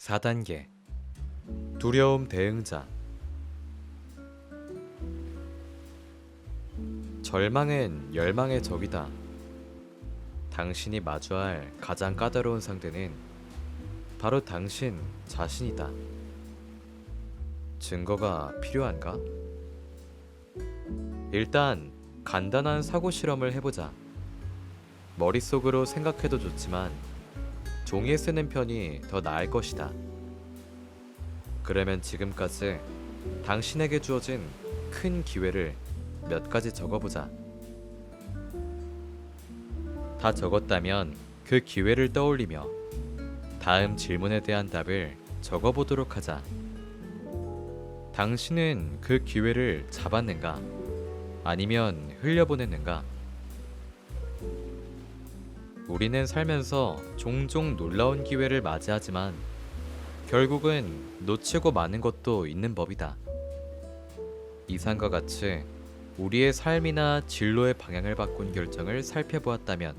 4단계 두려움 대응자. 절망은 열망의 적이다. 당신이 마주할 가장 까다로운 상대는 바로 당신 자신이다. 증거가 필요한가? 일단 간단한 사고 실험을 해보자. 머릿속으로 생각해도 좋지만 종이에 쓰는 편이 더 나을 것이다. 그러면 지금까지 당신에게 주어진 큰 기회를 몇 가지 적어보자. 다 적었다면 그 기회를 떠올리며 다음 질문에 대한 답을 적어보도록 하자. 당신은 그 기회를 잡았는가? 아니면 흘려보냈는가? 우리는 살면서 종종 놀라운 기회를 맞이하지만 결국은 놓치고 마는 것도 있는 법이다. 이상과 같이 우리의 삶이나 진로의 방향을 바꾼 결정을 살펴보았다면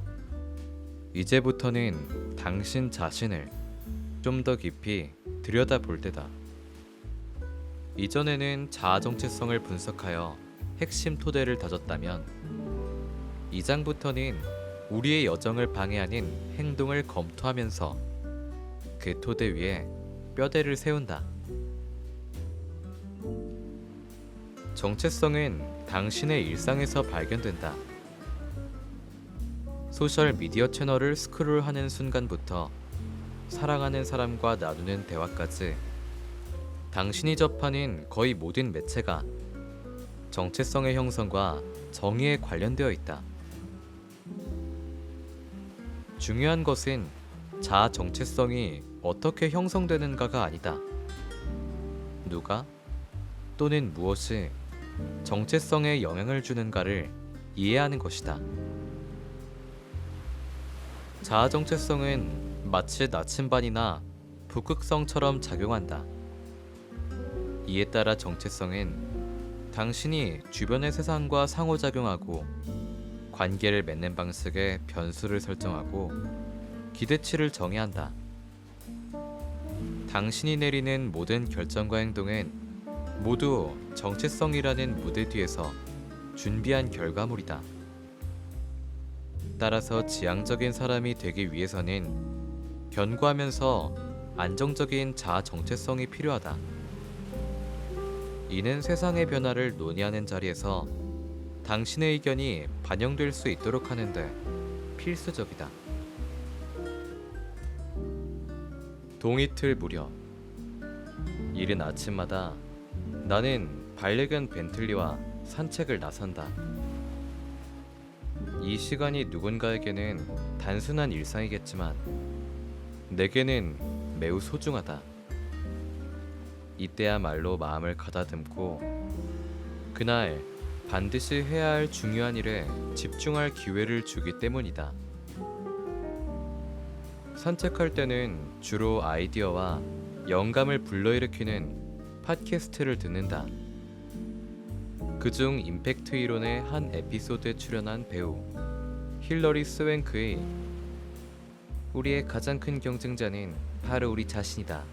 이제부터는 당신 자신을 좀 더 깊이 들여다볼 때다. 이전에는 자아 정체성을 분석하여 핵심 토대를 다졌다면 이 장부터는 우리의 여정을 방해하는 행동을 검토하면서 그 토대 위에 뼈대를 세운다. 정체성은 당신의 일상에서 발견된다. 소셜 미디어 채널을 스크롤하는 순간부터 사랑하는 사람과 나누는 대화까지 당신이 접하는 거의 모든 매체가 정체성의 형성과 정의에 관련되어 있다. 중요한 것은 자아 정체성이 어떻게 형성되는가가 아니다. 누가 또는 무엇이 정체성에 영향을 주는가를 이해하는 것이다. 자아 정체성은 마치 나침반이나 북극성처럼 작용한다. 이에 따라 정체성은 당신이 주변의 세상과 상호작용하고 관계를 맺는 방식의 변수를 설정하고 기대치를 정의한다. 당신이 내리는 모든 결정과 행동은 모두 정체성이라는 무대 뒤에서 준비한 결과물이다. 따라서 지향적인 사람이 되기 위해서는 견고하면서 안정적인 자아 정체성이 필요하다. 이는 세상의 변화를 논의하는 자리에서 당신의 의견이 반영될 수 있도록 하는데 필수적이다. 동이틀 무렵 이른 아침마다 나는 반려견 벤틀리와 산책을 나선다. 이 시간이 누군가에게는 단순한 일상이겠지만 내게는 매우 소중하다. 이때야말로 마음을 가다듬고 그날 반드시 해야 할 중요한 일에 집중할 기회를 주기 때문이다. 산책할 때는 주로 아이디어와 영감을 불러일으키는 팟캐스트를 듣는다. 그중 임팩트 이론의 한 에피소드에 출연한 배우 힐러리 스웬크의 "우리의 가장 큰 경쟁자는 바로 우리 자신이다"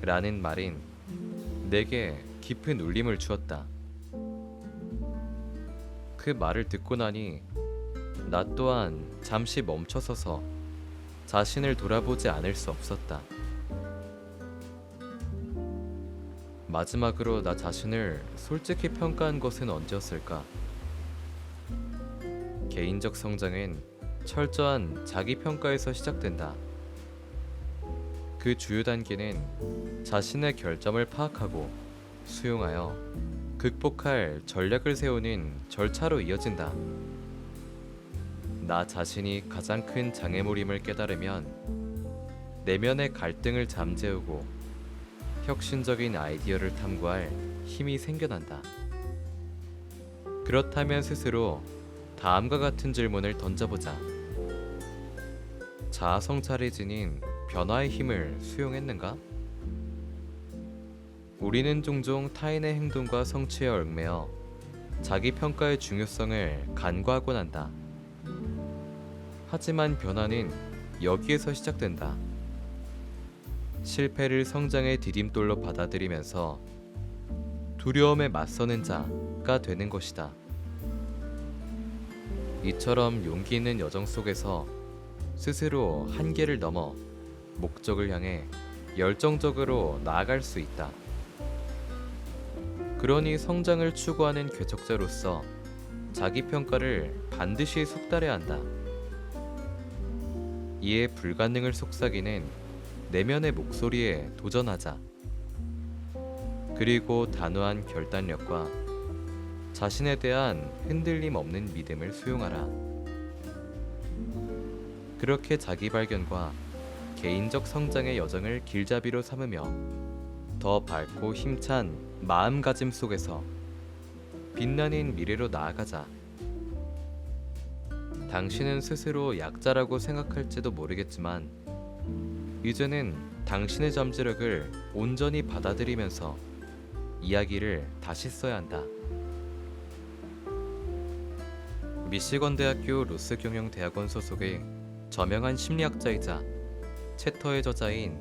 라는 말인 내게 깊은 울림을 주었다. 그 말을 듣고 나니 나 또한 잠시 멈춰서서 자신을 돌아보지 않을 수 없었다. 마지막으로 나 자신을 솔직히 평가한 것은 언제였을까? 개인적 성장은 철저한 자기평가에서 시작된다. 그 주요 단계는 자신의 결점을 파악하고 수용하여 극복할 전략을 세우는 절차로 이어진다. 나 자신이 가장 큰 장애물임을 깨달으면 내면의 갈등을 잠재우고 혁신적인 아이디어를 탐구할 힘이 생겨난다. 그렇다면 스스로 다음과 같은 질문을 던져보자. 자아 성찰이 지닌 변화의 힘을 수용했는가? 우리는 종종 타인의 행동과 성취에 얽매여 자기 평가의 중요성을 간과하곤 한다. 하지만 변화는 여기에서 시작된다. 실패를 성장의 디딤돌로 받아들이면서 두려움에 맞서는 자가 되는 것이다. 이처럼 용기 있는 여정 속에서 스스로 한계를 넘어 목적을 향해 열정적으로 나아갈 수 있다. 그러니 성장을 추구하는 개척자로서 자기 평가를 반드시 속달해야 한다. 이에 불가능을 속삭이는 내면의 목소리에 도전하자. 그리고 단호한 결단력과 자신에 대한 흔들림 없는 믿음을 수용하라. 그렇게 자기 발견과 개인적 성장의 여정을 길잡이로 삼으며 더 밝고 힘찬 마음가짐 속에서 빛나는 미래로 나아가자. 당신은 스스로 약자라고 생각할지도 모르겠지만 이제는 당신의 잠재력을 온전히 받아들이면서 이야기를 다시 써야 한다. 미시건 대학교 로스 경영대학원 소속의 저명한 심리학자이자 챕터의 저자인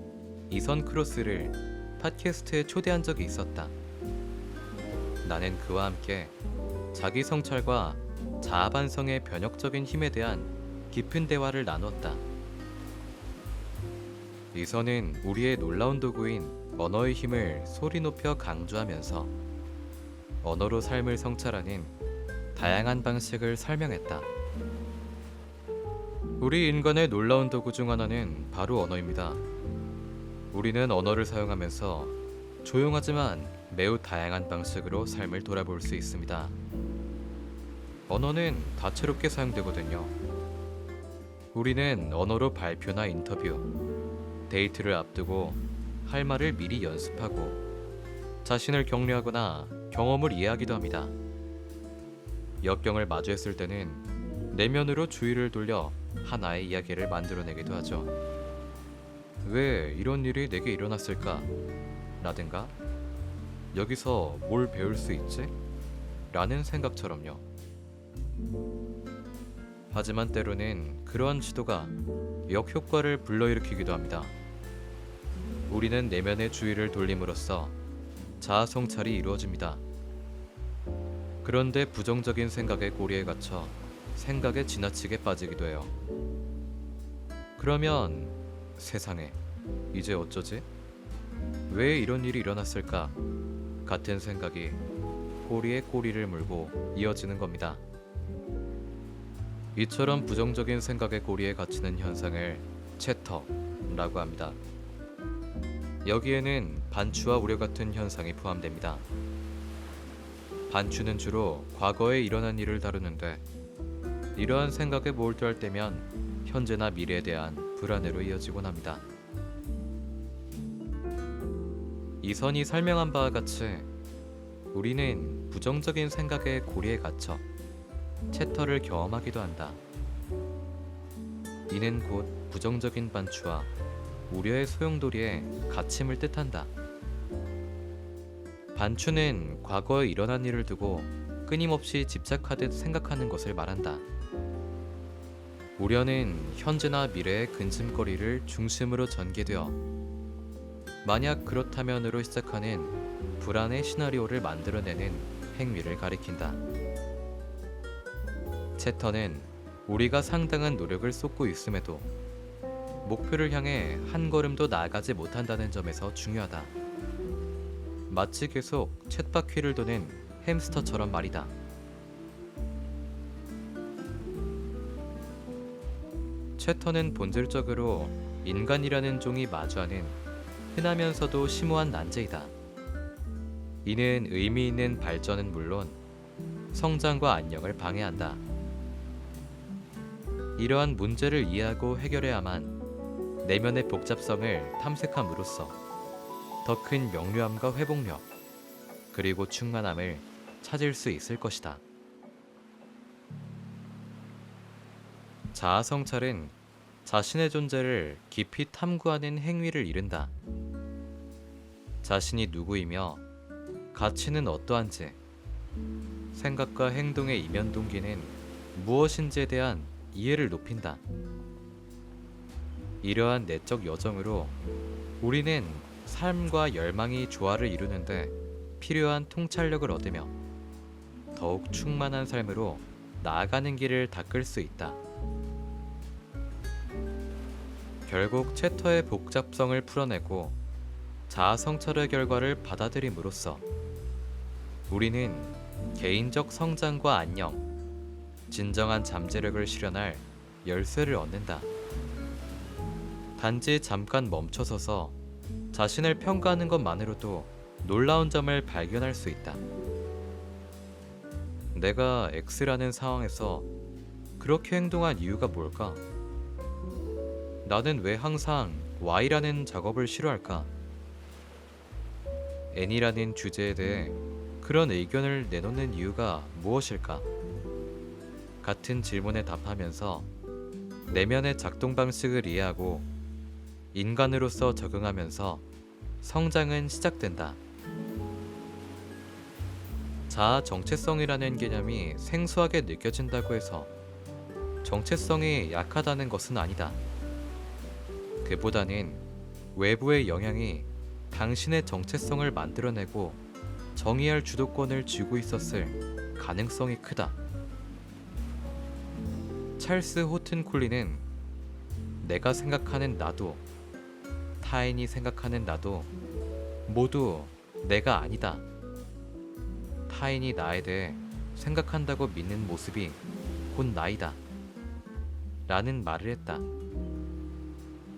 이선 크로스를 팟캐스트에 초대한 적이 있었다. 나는 그와 함께 자기 성찰과 자아 반성의 변혁적인 힘에 대한 깊은 대화를 나눴다. 이선은 우리의 놀라운 도구인 언어의 힘을 소리 높여 강조하면서 언어로 삶을 성찰하는 다양한 방식을 설명했다. 우리 인간의 놀라운 도구 중 하나는 바로 언어입니다. 우리는 언어를 사용하면서 조용하지만 매우 다양한 방식으로 삶을 돌아볼 수 있습니다. 언어는 다채롭게 사용되거든요. 우리는 언어로 발표나 인터뷰, 데이트를 앞두고 할 말을 미리 연습하고 자신을 격려하거나 경험을 이해하기도 합니다. 역경을 마주했을 때는 내면으로 주의를 돌려 하나의 이야기를 만들어내기도 하죠. 왜 이런 일이 내게 일어났을까? 라든가 여기서 뭘 배울 수 있지? 라는 생각처럼요. 하지만 때로는 그러한 시도가 역효과를 불러일으키기도 합니다. 우리는 내면의 주의를 돌림으로써 자아 성찰이 이루어집니다. 그런데 부정적인 생각의 고리에 갇혀 생각에 지나치게 빠지기도 해요. 그러면 세상에 이제 어쩌지? 왜 이런 일이 일어났을까? 같은 생각이 꼬리에 꼬리를 물고 이어지는 겁니다. 이처럼 부정적인 생각의 고리에 갇히는 현상을 채터라고 합니다. 여기에는 반추와 우려 같은 현상이 포함됩니다. 반추는 주로 과거에 일어난 일을 다루는데 이러한 생각에 몰두할 때면 현재나 미래에 대한 불안으로 이어지곤 합니다. 이선이 설명한 바와 같이 우리는 부정적인 생각의 고리에 갇혀 채터를 경험하기도 한다. 이는 곧 부정적인 반추와 우려의 소용돌이에 갇힘을 뜻한다. 반추는 과거에 일어난 일을 두고 끊임없이 집착하듯 생각하는 것을 말한다. 우려는 현재나 미래의 근심거리를 중심으로 전개되어 만약 그렇다면으로 시작하는 불안의 시나리오를 만들어내는 행위를 가리킨다. 채터는 우리가 상당한 노력을 쏟고 있음에도 목표를 향해 한 걸음도 나아가지 못한다는 점에서 중요하다. 마치 계속 쳇바퀴를 도는 햄스터처럼 말이다. 채터는 본질적으로 인간이라는 종이 마주하는 흔하면서도 심오한 난제이다. 이는 의미 있는 발전은 물론 성장과 안녕을 방해한다. 이러한 문제를 이해하고 해결해야만 내면의 복잡성을 탐색함으로써 더 큰 명료함과 회복력, 그리고 충만함을 찾을 수 있을 것이다. 자아 성찰은 자신의 존재를 깊이 탐구하는 행위를 이른다. 자신이 누구이며 가치는 어떠한지, 생각과 행동의 이면 동기는 무엇인지에 대한 이해를 높인다. 이러한 내적 여정으로 우리는 삶과 열망이 조화를 이루는데 필요한 통찰력을 얻으며 더욱 충만한 삶으로 나아가는 길을 닦을 수 있다. 결국 챕터의 복잡성을 풀어내고 자아 성찰의 결과를 받아들임으로써 우리는 개인적 성장과 안녕, 진정한 잠재력을 실현할 열쇠를 얻는다. 단지 잠깐 멈춰서서 자신을 평가하는 것만으로도 놀라운 점을 발견할 수 있다. 내가 X라는 상황에서 그렇게 행동한 이유가 뭘까? 나는 왜 항상 Y라는 작업을 싫어할까? N이라는 주제에 대해 그런 의견을 내놓는 이유가 무엇일까? 같은 질문에 답하면서 내면의 작동 방식을 이해하고 인간으로서 적응하면서 성장은 시작된다. 자아 정체성이라는 개념이 생소하게 느껴진다고 해서 정체성이 약하다는 것은 아니다. 그보다는 외부의 영향이 당신의 정체성을 만들어내고 정의할 주도권을 쥐고 있었을 가능성이 크다. 찰스 호튼 콜리는 내가 생각하는 나도, 타인이 생각하는 나도 모두 내가 아니다. 타인이 나에 대해 생각한다고 믿는 모습이 곧 나이다. 라는 말을 했다.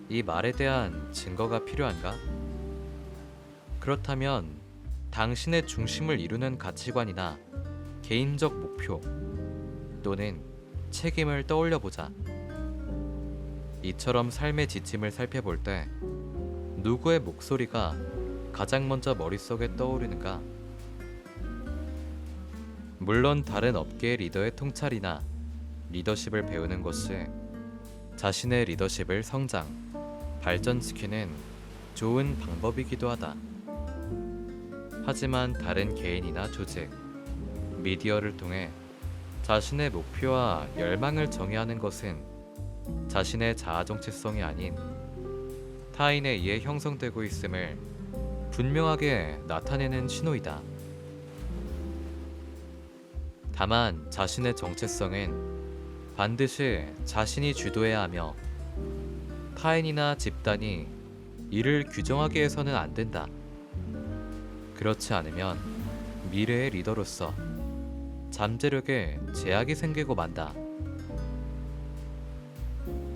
이 말에 대한 증거가 필요한가? 그렇다면 당신의 중심을 이루는 가치관이나 개인적 목표 또는 책임을 떠올려 보자. 이처럼 삶의 지침을 살펴볼 때 누구의 목소리가 가장 먼저 머릿속에 떠오르는가? 물론 다른 업계의 리더의 통찰이나 리더십을 배우는 것이 자신의 리더십을 성장, 발전시키는 좋은 방법이기도 하다. 하지만 다른 개인이나 조직, 미디어를 통해 자신의 목표와 열망을 정의하는 것은 자신의 자아 정체성이 아닌 타인에 의해 형성되고 있음을 분명하게 나타내는 신호이다. 다만 자신의 정체성은 반드시 자신이 주도해야 하며 타인이나 집단이 이를 규정하게 해서는 안 된다. 그렇지 않으면 미래의 리더로서 잠재력에 제약이 생기고 만다.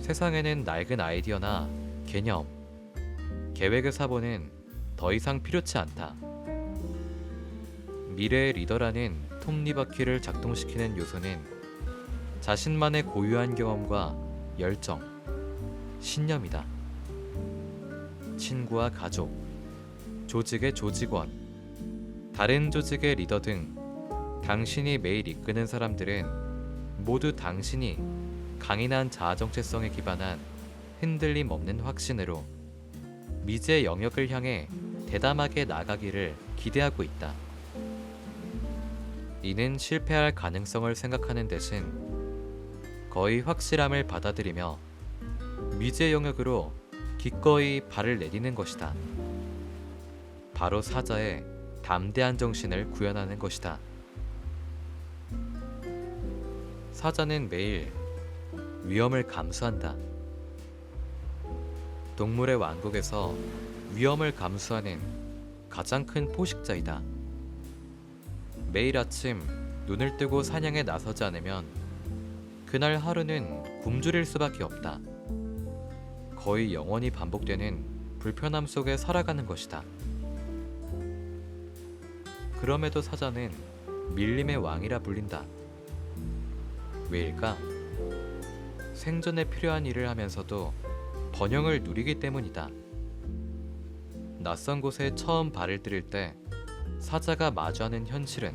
세상에는 낡은 아이디어나 개념, 계획의 사본은 더 이상 필요치 않다. 미래의 리더라는 톱니바퀴를 작동시키는 요소는 자신만의 고유한 경험과 열정, 신념이다. 친구와 가족, 조직의 조직원, 다른 조직의 리더 등 당신이 매일 이끄는 사람들은 모두 당신이 강인한 자아 정체성에 기반한 흔들림 없는 확신으로 미지의 영역을 향해 대담하게 나가기를 기대하고 있다. 이는 실패할 가능성을 생각하는 대신 거의 확실함을 받아들이며 미지의 영역으로 기꺼이 발을 내디는 것이다. 바로 사자의 담대한 정신을 구현하는 것이다. 사자는 매일 위험을 감수한다. 동물의 왕국에서 위험을 감수하는 가장 큰 포식자이다. 매일 아침 눈을 뜨고 사냥에 나서지 않으면 그날 하루는 굶주릴 수밖에 없다. 거의 영원히 반복되는 불편함 속에 살아가는 것이다. 그럼에도 사자는 밀림의 왕이라 불린다. 왜일까? 생존에 필요한 일을 하면서도 번영을 누리기 때문이다. 낯선 곳에 처음 발을 들일 때 사자가 마주하는 현실은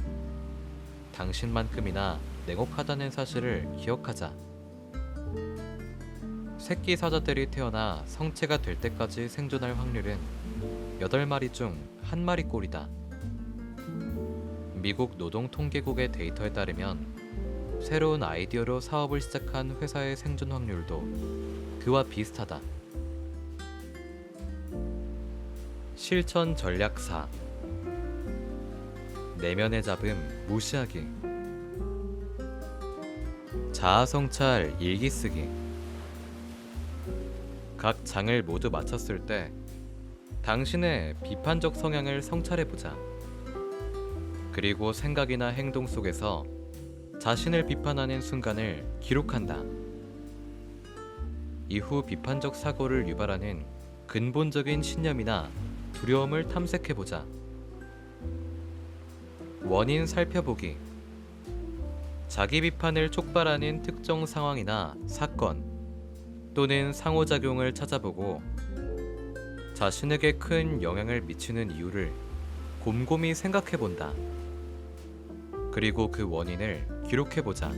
당신만큼이나 냉혹하다는 사실을 기억하자. 새끼 사자들이 태어나 성체가 될 때까지 생존할 확률은 8마리 중 1마리 꼴이다. 미국 노동통계국의 데이터에 따르면 새로운 아이디어로 사업을 시작한 회사의 생존 확률도 그와 비슷하다. 실천 전략 4. 내면의 잡음 무시하기. 자아성찰 일기 쓰기. 각 장을 모두 마쳤을 때 당신의 비판적 성향을 성찰해보자. 그리고 생각이나 행동 속에서 자신을 비판하는 순간을 기록한다. 이후 비판적 사고를 유발하는 근본적인 신념이나 두려움을 탐색해보자. 원인 살펴보기. 자기 비판을 촉발하는 특정 상황이나 사건 또는 상호작용을 찾아보고 자신에게 큰 영향을 미치는 이유를 곰곰이 생각해본다. 그리고 그 원인을 기록해보자.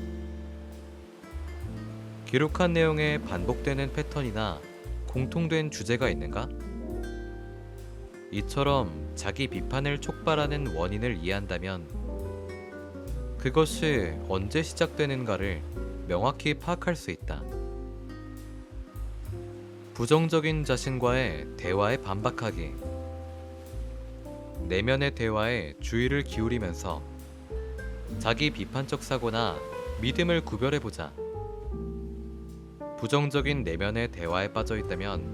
기록한 내용에 반복되는 패턴이나 공통된 주제가 있는가? 이처럼 자기 비판을 촉발하는 원인을 이해한다면 그것이 언제 시작되는가를 명확히 파악할 수 있다. 부정적인 자신과의 대화에 반박하기. 내면의 대화에 주의를 기울이면서 자기 비판적 사고나 믿음을 구별해보자. 부정적인 내면의 대화에 빠져 있다면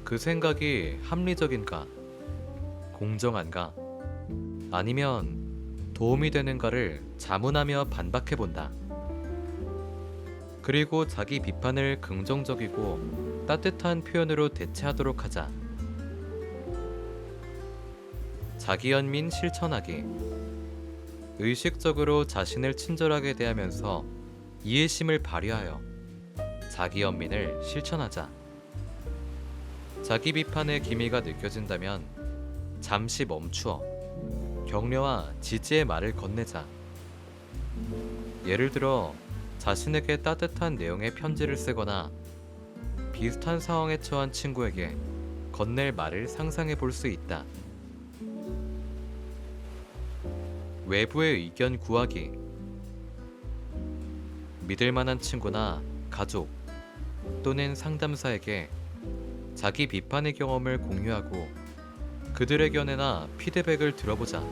그 생각이 합리적인가, 공정한가, 아니면 도움이 되는가를 자문하며 반박해본다. 그리고 자기 비판을 긍정적이고 따뜻한 표현으로 대체하도록 하자. 자기연민 실천하기. 의식적으로 자신을 친절하게 대하면서 이해심을 발휘하여 자기연민을 실천하자. 자기 비판의 기미가 느껴진다면 잠시 멈추어 격려와 지지의 말을 건네자. 예를 들어 자신에게 따뜻한 내용의 편지를 쓰거나 비슷한 상황에 처한 친구에게 건넬 말을 상상해 볼 수 있다. 외부의 의견 구하기. 믿을 만한 친구나 가족 또는 상담사에게 자기 비판의 경험을 공유하고 그들의 견해나 피드백을 들어보자.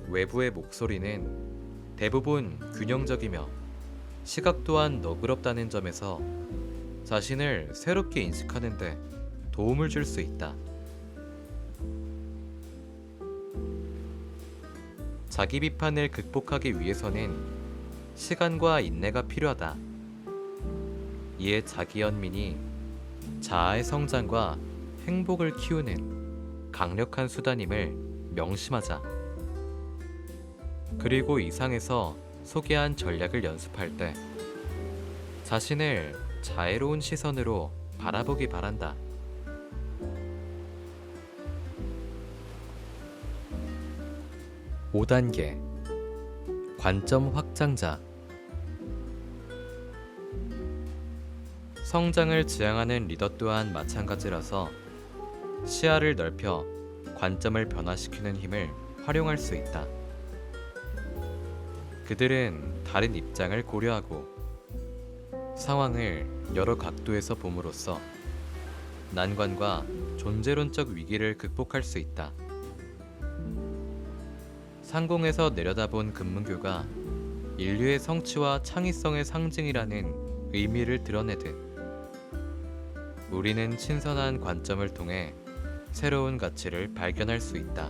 외부의 목소리는 대부분 균형적이며 시각 또한 너그럽다는 점에서 자신을 새롭게 인식하는데 도움을 줄 수 있다. 자기 비판을 극복하기 위해서는 시간과 인내가 필요하다. 이에 자기연민이 자아의 성장과 행복을 키우는 강력한 수단임을 명심하자. 그리고 이상에서 소개한 전략을 연습할 때 자신을 자애로운 시선으로 바라보기 바란다. 5단계 관점 확장자. 성장을 지향하는 리더 또한 마찬가지라서 시야를 넓혀 관점을 변화시키는 힘을 활용할 수 있다. 그들은 다른 입장을 고려하고 상황을 여러 각도에서 봄으로써 난관과 존재론적 위기를 극복할 수 있다. 상공에서 내려다본 금문교가 인류의 성취와 창의성의 상징이라는 의미를 드러내듯 우리는 신선한 관점을 통해 새로운 가치를 발견할 수 있다.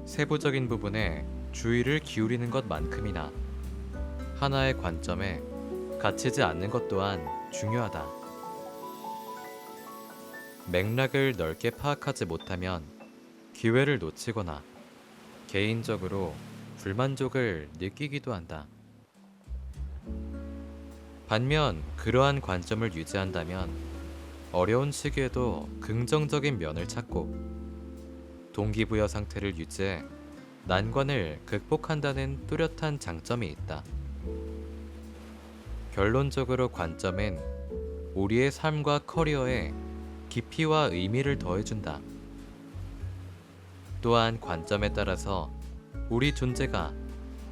세부적인 부분에 주의를 기울이는 것만큼이나 하나의 관점에 갇히지 않는 것 또한 중요하다. 맥락을 넓게 파악하지 못하면 기회를 놓치거나 개인적으로 불만족을 느끼기도 한다. 반면 그러한 관점을 유지한다면 어려운 시기에도 긍정적인 면을 찾고 동기부여 상태를 유지해 난관을 극복한다는 뚜렷한 장점이 있다. 결론적으로 관점은 우리의 삶과 커리어에 깊이와 의미를 더해준다. 또한 관점에 따라서 우리 존재가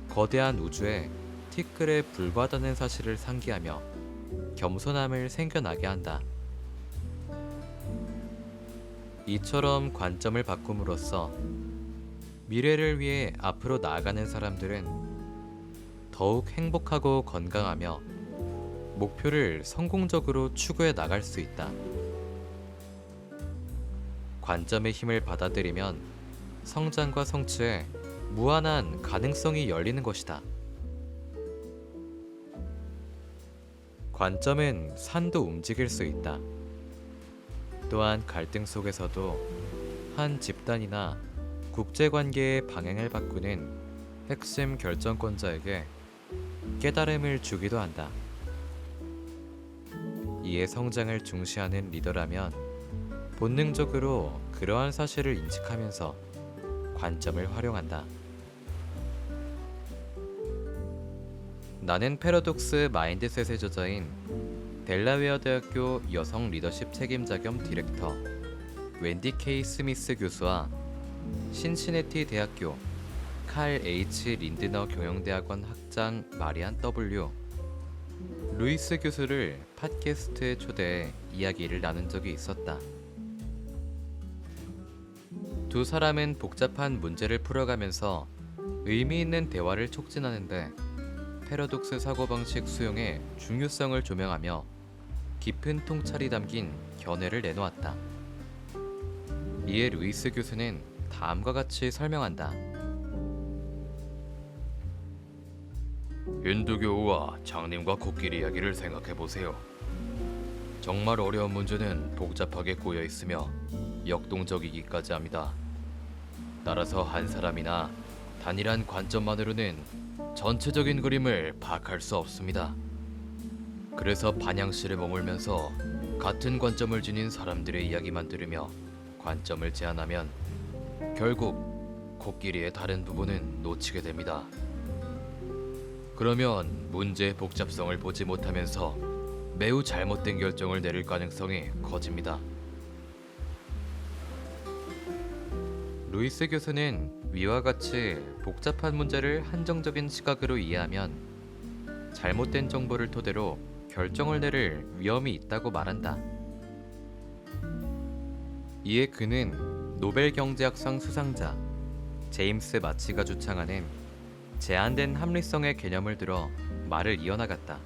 거대한 우주의 티끌에 불과하다는 사실을 상기하며 겸손함을 생겨나게 한다. 이처럼 관점을 바꿈으로써 미래를 위해 앞으로 나아가는 사람들은 더욱 행복하고 건강하며 목표를 성공적으로 추구해 나갈 수 있다. 관점의 힘을 받아들이면 성장과 성취에 무한한 가능성이 열리는 것이다. 관점은 산도 움직일 수 있다. 또한 갈등 속에서도 한 집단이나 국제관계의 방향을 바꾸는 핵심 결정권자에게 깨달음을 주기도 한다. 이에 성장을 중시하는 리더라면 본능적으로 그러한 사실을 인식하면서 관점을 활용한다. 나는 패러독스 마인드셋의 저자인 델라웨어 대학교 여성 리더십 책임자 겸 디렉터 웬디 K 스미스 교수와 신시내티 대학교 칼 H 린드너 경영대학원 학장 마리안 W 루이스 교수를 팟캐스트에 초대해 이야기를 나눈 적이 있었다. 두 사람은 복잡한 문제를 풀어가면서 의미 있는 대화를 촉진하는데 패러독스 사고방식 수용의 중요성을 조명하며 깊은 통찰이 담긴 견해를 내놓았다. 이에 루이스 교수는 다음과 같이 설명한다. 힌두교우와 장님과 코끼리 이야기를 생각해보세요. 정말 어려운 문제는 복잡하게 꼬여 있으며 역동적이기까지 합니다. 따라서 한 사람이나 단일한 관점만으로는 전체적인 그림을 파악할 수 없습니다. 그래서 반향실에 머물면서 같은 관점을 지닌 사람들의 이야기만 들으며 관점을 제안하면 결국 코끼리의 다른 부분은 놓치게 됩니다. 그러면 문제의 복잡성을 보지 못하면서 매우 잘못된 결정을 내릴 가능성이 커집니다. 루이스 교수는 위와 같이 복잡한 문제를 한정적인 시각으로 이해하면 잘못된 정보를 토대로 결정을 내릴 위험이 있다고 말한다. 이에 그는 노벨 경제학상 수상자 제임스 마치가 주창하는 제한된 합리성의 개념을 들어 말을 이어나갔다.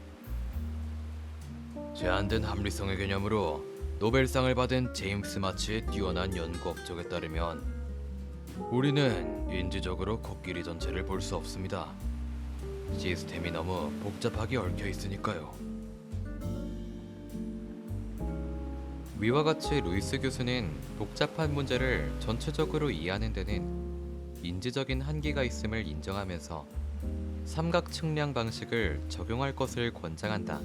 제한된 합리성의 개념으로 노벨상을 받은 제임스 마치의 뛰어난 연구 업적에 따르면 우리는 인지적으로 코끼리 전체를 볼 수 없습니다. 시스템이 너무 복잡하게 얽혀 있으니까요. 위와 같이 루이스 교수는 복잡한 문제를 전체적으로 이해하는 데는 인지적인 한계가 있음을 인정하면서 삼각 측량 방식을 적용할 것을 권장한다.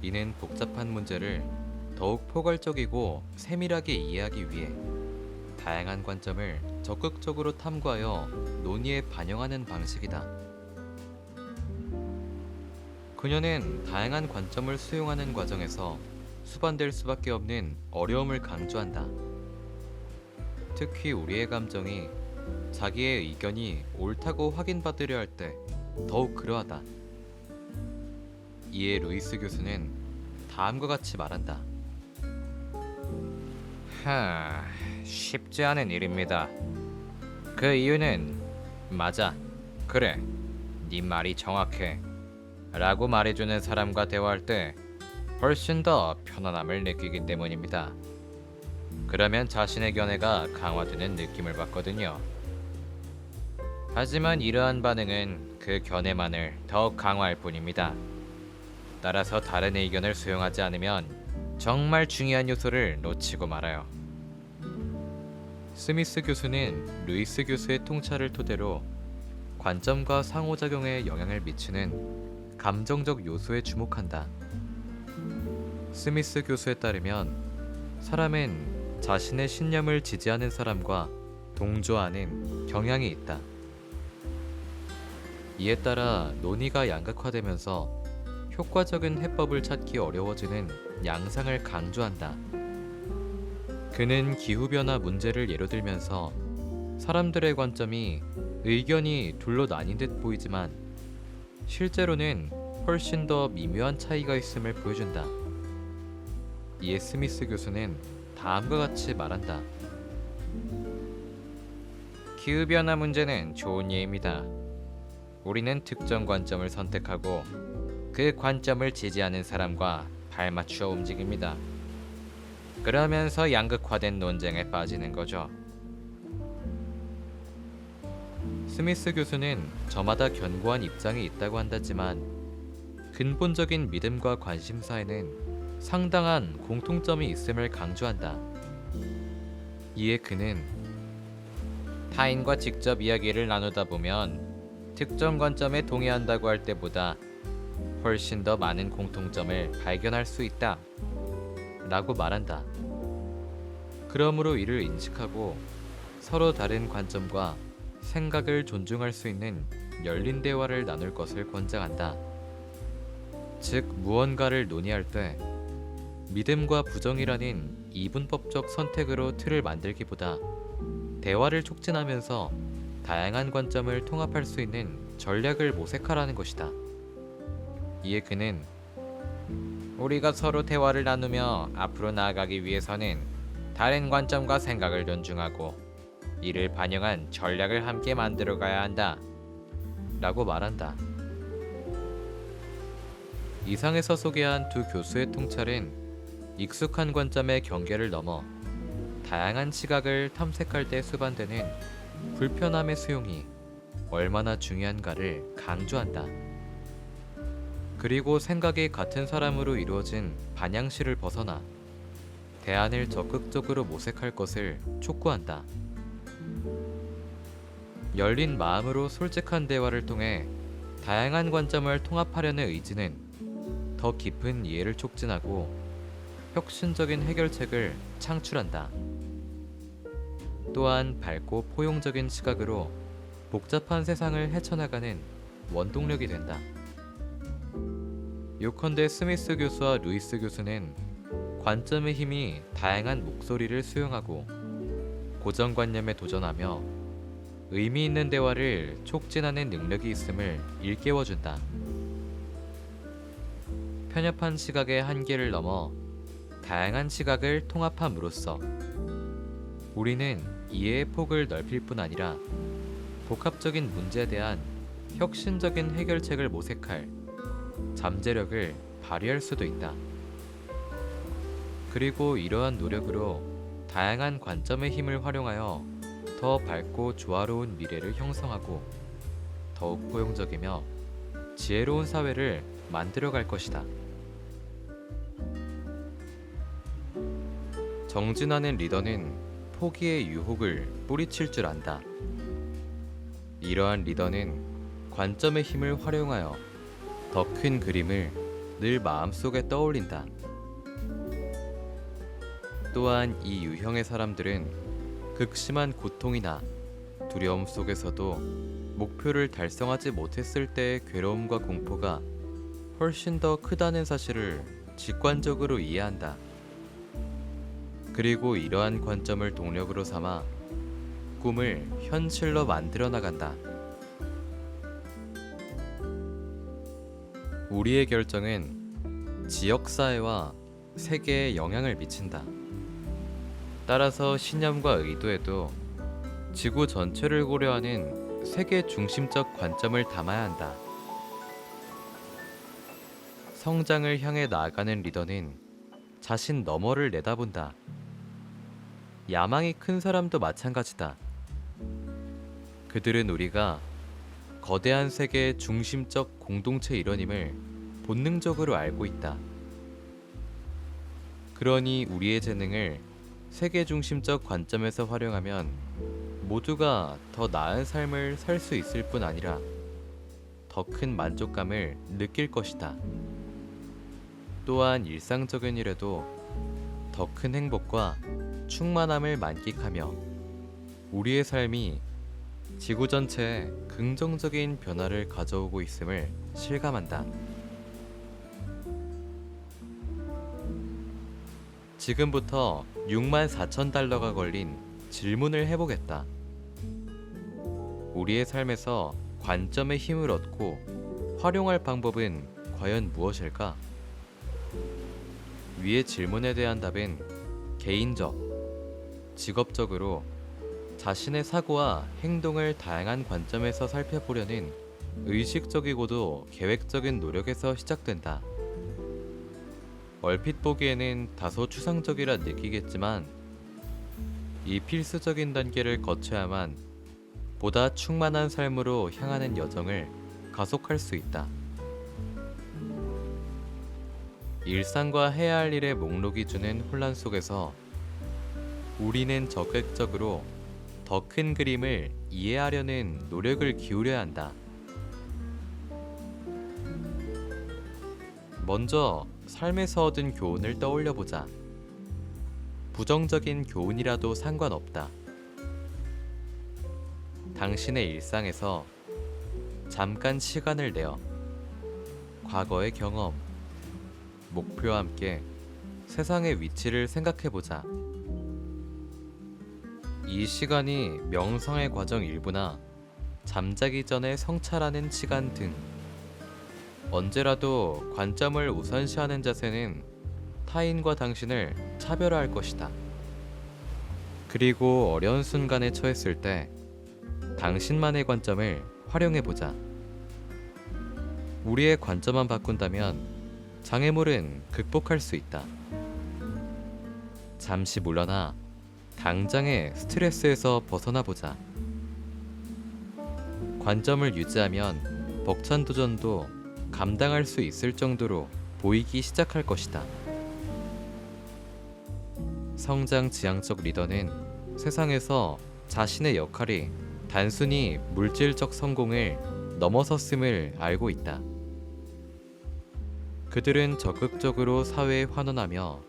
이는 복잡한 문제를 더욱 포괄적이고 세밀하게 이해하기 위해 다양한 관점을 적극적으로 탐구하여 논의에 반영하는 방식이다. 그녀는 다양한 관점을 수용하는 과정에서 수반될 수밖에 없는 어려움을 강조한다. 특히 우리의 감정이 자기의 의견이 옳다고 확인받으려 할 때 더욱 그러하다. 이에 루이스 교수는 다음과 같이 말한다. 쉽지 않은 일입니다. 그 이유는 맞아, 그래, 네 말이 정확해 라고 말해주는 사람과 대화할 때 훨씬 더 편안함을 느끼기 때문입니다. 그러면 자신의 견해가 강화되는 느낌을 받거든요. 하지만 이러한 반응은 그 견해만을 더욱 강화할 뿐입니다. 따라서 다른 의견을 수용하지 않으면 정말 중요한 요소를 놓치고 말아요. 스미스 교수는 루이스 교수의 통찰을 토대로 관점과 상호작용에 영향을 미치는 감정적 요소에 주목한다. 스미스 교수에 따르면 사람은 자신의 신념을 지지하는 사람과 동조하는 경향이 있다. 이에 따라 논의가 양극화되면서 효과적인 해법을 찾기 어려워지는 양상을 강조한다. 그는 기후변화 문제를 예로 들면서 사람들의 관점이 의견이 둘로 나뉜 듯 보이지만 실제로는 훨씬 더 미묘한 차이가 있음을 보여준다. 이에 스미스 교수는 다음과 같이 말한다. 기후변화 문제는 좋은 예입니다. 우리는 특정 관점을 선택하고 그 관점을 지지하는 사람과 발맞추어 움직입니다. 그러면서 양극화된 논쟁에 빠지는 거죠. 스미스 교수는 저마다 견고한 입장이 있다고 한다지만 근본적인 믿음과 관심사에는 상당한 공통점이 있음을 강조한다. 이에 그는 타인과 직접 이야기를 나누다 보면 특정 관점에 동의한다고 할 때보다 훨씬 더 많은 공통점을 발견할 수 있다 라고 말한다. 그러므로 이를 인식하고 서로 다른 관점과 생각을 존중할 수 있는 열린 대화를 나눌 것을 권장한다. 즉 무언가를 논의할 때 믿음과 부정이라는 이분법적 선택으로 틀을 만들기보다 대화를 촉진하면서 다양한 관점을 통합할 수 있는 전략을 모색하라는 것이다. 이에 그는 우리가 서로 대화를 나누며 앞으로 나아가기 위해서는 다른 관점과 생각을 존중하고 이를 반영한 전략을 함께 만들어가야 한다 라고 말한다. 이상에서 소개한 두 교수의 통찰은 익숙한 관점의 경계를 넘어 다양한 시각을 탐색할 때 수반되는 불편함의 수용이 얼마나 중요한가를 강조한다. 그리고 생각이 같은 사람으로 이루어진 반향실을 벗어나 대안을 적극적으로 모색할 것을 촉구한다. 열린 마음으로 솔직한 대화를 통해 다양한 관점을 통합하려는 의지는 더 깊은 이해를 촉진하고 혁신적인 해결책을 창출한다. 또한 밝고 포용적인 시각으로 복잡한 세상을 헤쳐나가는 원동력이 된다. 요컨대 스미스 교수와 루이스 교수는 관점의 힘이 다양한 목소리를 수용하고 고정관념에 도전하며 의미 있는 대화를 촉진하는 능력이 있음을 일깨워준다. 편협한 시각의 한계를 넘어 다양한 시각을 통합함으로써 우리는 이해의 폭을 넓힐 뿐 아니라 복합적인 문제에 대한 혁신적인 해결책을 모색할 잠재력을 발휘할 수도 있다. 그리고 이러한 노력으로 다양한 관점의 힘을 활용하여 더 밝고 조화로운 미래를 형성하고 더욱 포용적이며 지혜로운 사회를 만들어갈 것이다. 정진하는 리더는 포기의 유혹을 뿌리칠 줄 안다. 이러한 리더는 관점의 힘을 활용하여 더 큰 그림을 늘 마음속에 떠올린다. 또한 이 유형의 사람들은 극심한 고통이나 두려움 속에서도 목표를 달성하지 못했을 때의 괴로움과 공포가 훨씬 더 크다는 사실을 직관적으로 이해한다. 그리고 이러한 관점을 동력으로 삼아 꿈을 현실로 만들어 나간다. 우리의 결정은 지역사회와 세계에 영향을 미친다. 따라서 신념과 의도에도 지구 전체를 고려하는 세계 중심적 관점을 담아야 한다. 성장을 향해 나아가는 리더는 자신 너머를 내다본다. 야망이 큰 사람도 마찬가지다. 그들은 우리가 거대한 세계의 중심적 공동체 일원임을 본능적으로 알고 있다. 그러니 우리의 재능을 세계 중심적 관점에서 활용하면 모두가 더 나은 삶을 살 수 있을 뿐 아니라 더 큰 만족감을 느낄 것이다. 또한 일상적인 일에도 더 큰 행복과 충만함을 만끽하며 우리의 삶이 지구 전체에 긍정적인 변화를 가져오고 있음을 실감한다. 지금부터 64,000달러가 걸린 질문을 해보겠다. 우리의 삶에서 관점의 힘을 얻고 활용할 방법은 과연 무엇일까? 위의 질문에 대한 답은 개인적, 직업적으로 자신의 사고와 행동을 다양한 관점에서 살펴보려는 의식적이고도 계획적인 노력에서 시작된다. 얼핏 보기에는 다소 추상적이라 느끼겠지만 이 필수적인 단계를 거쳐야만 보다 충만한 삶으로 향하는 여정을 가속할 수 있다. 일상과 해야 할 일의 목록이 주는 혼란 속에서 우리는 적극적으로 더 큰 그림을 이해하려는 노력을 기울여야 한다. 먼저 삶에서 얻은 교훈을 떠올려 보자. 부정적인 교훈이라도 상관없다. 당신의 일상에서 잠깐 시간을 내어 과거의 경험, 목표와 함께 세상의 위치를 생각해 보자. 이 시간이 명상의 과정 일부나 잠자기 전에 성찰하는 시간 등 언제라도 관점을 우선시하는 자세는 타인과 당신을 차별화할 것이다. 그리고 어려운 순간에 처했을 때 당신만의 관점을 활용해 보자. 우리의 관점만 바꾼다면 장애물은 극복할 수 있다. 잠시 물러나 당장의 스트레스에서 벗어나 보자. 관점을 유지하면 벅찬 도전도 감당할 수 있을 정도로 보이기 시작할 것이다. 성장 지향적 리더는 세상에서 자신의 역할이 단순히 물질적 성공을 넘어섰음을 알고 있다. 그들은 적극적으로 사회에 환원하며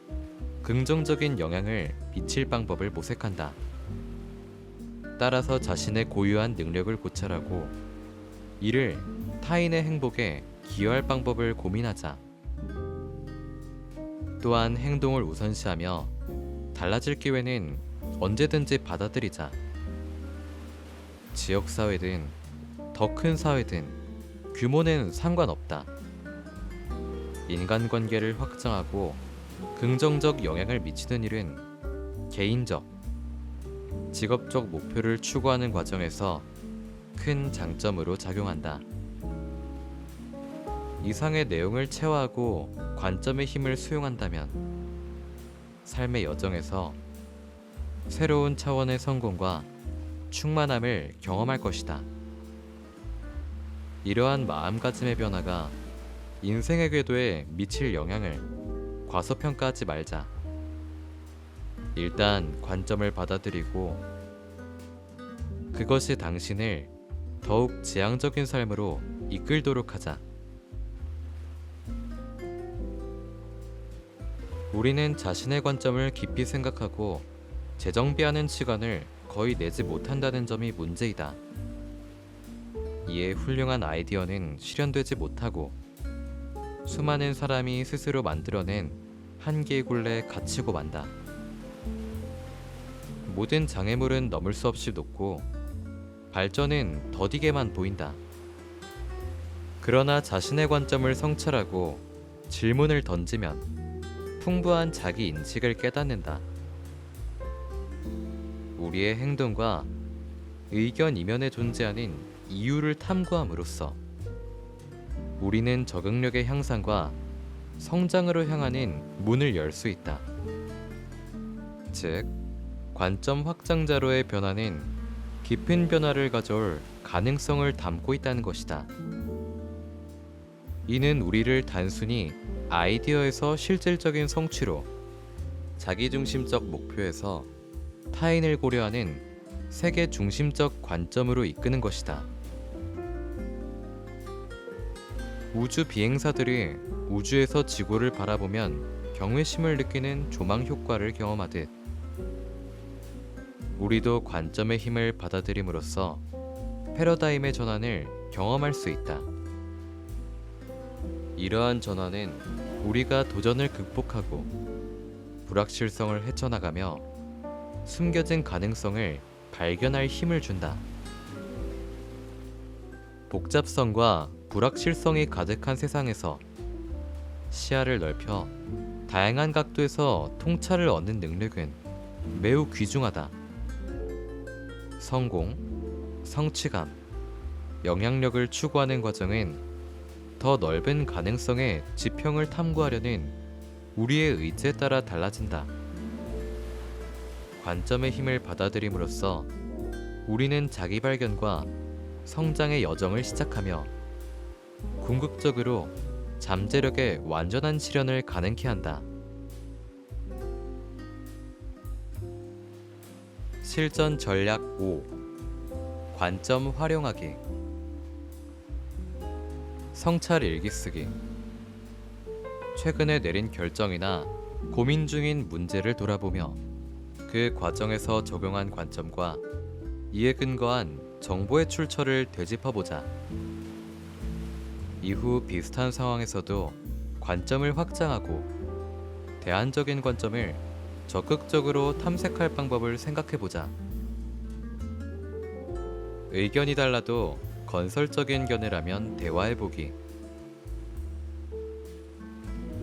긍정적인 영향을 미칠 방법을 모색한다. 따라서 자신의 고유한 능력을 고찰하고 이를 타인의 행복에 기여할 방법을 고민하자. 또한 행동을 우선시하며 달라질 기회는 언제든지 받아들이자. 지역사회든 더 큰 사회든 규모는 상관없다. 인간관계를 확장하고 긍정적 영향을 미치는 일은 개인적, 직업적 목표를 추구하는 과정에서 큰 장점으로 작용한다. 이상의 내용을 체화하고 관점의 힘을 수용한다면 삶의 여정에서 새로운 차원의 성공과 충만함을 경험할 것이다. 이러한 마음가짐의 변화가 인생의 궤도에 미칠 영향을 과소평가하지 말자. 일단 관점을 받아들이고 그것이 당신을 더욱 지향적인 삶으로 이끌도록 하자. 우리는 자신의 관점을 깊이 생각하고 재정비하는 시간을 거의 내지 못한다는 점이 문제이다. 이에 훌륭한 아이디어는 실현되지 못하고 수많은 사람이 스스로 만들어낸 한계의 굴레에 갇히고 만다. 모든 장애물은 넘을 수 없이 높고 발전은 더디게만 보인다. 그러나 자신의 관점을 성찰하고 질문을 던지면 풍부한 자기 인식을 깨닫는다. 우리의 행동과 의견 이면에 존재하는 이유를 탐구함으로써 우리는 적응력의 향상과 성장으로 향하는 문을 열 수 있다. 즉, 관점 확장자로의 변화는 깊은 변화를 가져올 가능성을 담고 있다는 것이다. 이는 우리를 단순히 아이디어에서 실질적인 성취로 자기중심적 목표에서 타인을 고려하는 세계 중심적 관점으로 이끄는 것이다. 우주 비행사들이 우주에서 지구를 바라보면 경외심을 느끼는 조망 효과를 경험하듯 우리도 관점의 힘을 받아들임으로써 패러다임의 전환을 경험할 수 있다. 이러한 전환은 우리가 도전을 극복하고 불확실성을 헤쳐나가며 숨겨진 가능성을 발견할 힘을 준다. 복잡성과 불확실성이 가득한 세상에서 시야를 넓혀 다양한 각도에서 통찰을 얻는 능력은 매우 귀중하다. 성공, 성취감, 영향력을 추구하는 과정은 더 넓은 가능성의 지평을 탐구하려는 우리의 의지에 따라 달라진다. 관점의 힘을 받아들임으로써 우리는 자기 발견과 성장의 여정을 시작하며 궁극적으로 잠재력의 완전한 실현을 가능케 한다. 실전 전략 5. 관점 활용하기. 성찰 일기 쓰기. 최근에 내린 결정이나 고민 중인 문제를 돌아보며 그 과정에서 적용한 관점과 이에 근거한 정보의 출처를 되짚어보자. 이후 비슷한 상황에서도 관점을 확장하고 대안적인 관점을 적극적으로 탐색할 방법을 생각해보자. 의견이 달라도 건설적인 견해라면 대화해보기.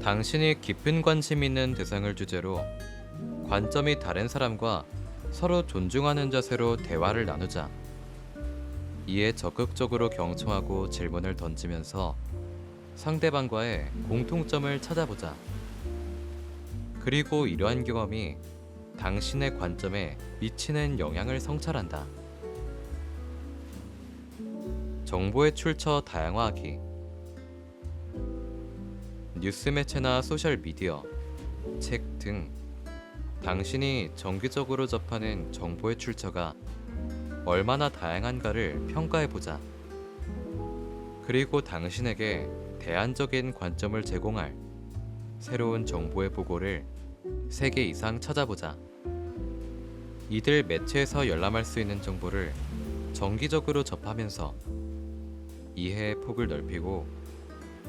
당신이 깊은 관심 있는 대상을 주제로 관점이 다른 사람과 서로 존중하는 자세로 대화를 나누자. 이에 적극적으로 경청하고 질문을 던지면서 상대방과의 공통점을 찾아보자. 그리고 이러한 경험이 당신의 관점에 미치는 영향을 성찰한다. 정보의 출처 다양화하기. 뉴스 매체나 소셜 미디어, 책 등 당신이 정기적으로 접하는 정보의 출처가 얼마나 다양한가를 평가해보자. 그리고 당신에게 대안적인 관점을 제공할 새로운 정보의 보고를 3개 이상 찾아보자. 이들 매체에서 열람할 수 있는 정보를 정기적으로 접하면서 이해의 폭을 넓히고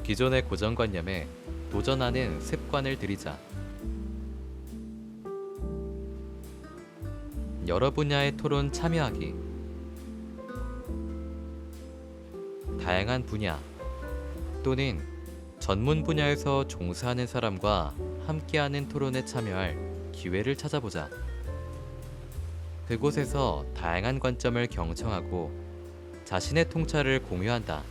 기존의 고정관념에 도전하는 습관을 들이자. 여러 분야의 토론 참여하기. 다양한 분야 또는 전문 분야에서 종사하는 사람과 함께하는 토론에 참여할 기회를 찾아보자. 그곳에서 다양한 관점을 경청하고 자신의 통찰을 공유한다.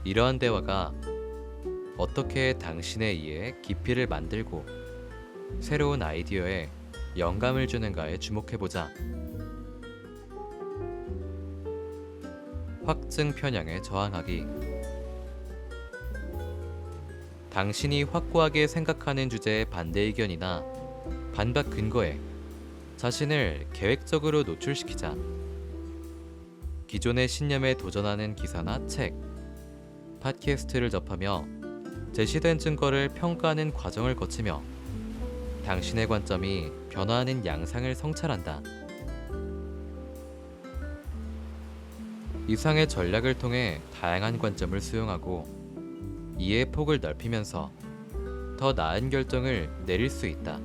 이러한 대화가 어떻게 당신의 이해에 깊이를 만들고 새로운 아이디어에 영감을 주는가에 주목해보자. 확증 편향에 저항하기. 당신이 확고하게 생각하는 주제의 반대 의견이나 반박 근거에 자신을 계획적으로 노출시키자. 기존의 신념에 도전하는 기사나 책, 팟캐스트를 접하며 제시된 증거를 평가하는 과정을 거치며 당신의 관점이 변화하는 양상을 성찰한다. 이상의 전략을 통해 다양한 관점을 수용하고 이해의 폭을 넓히면서 더 나은 결정을 내릴 수 있다.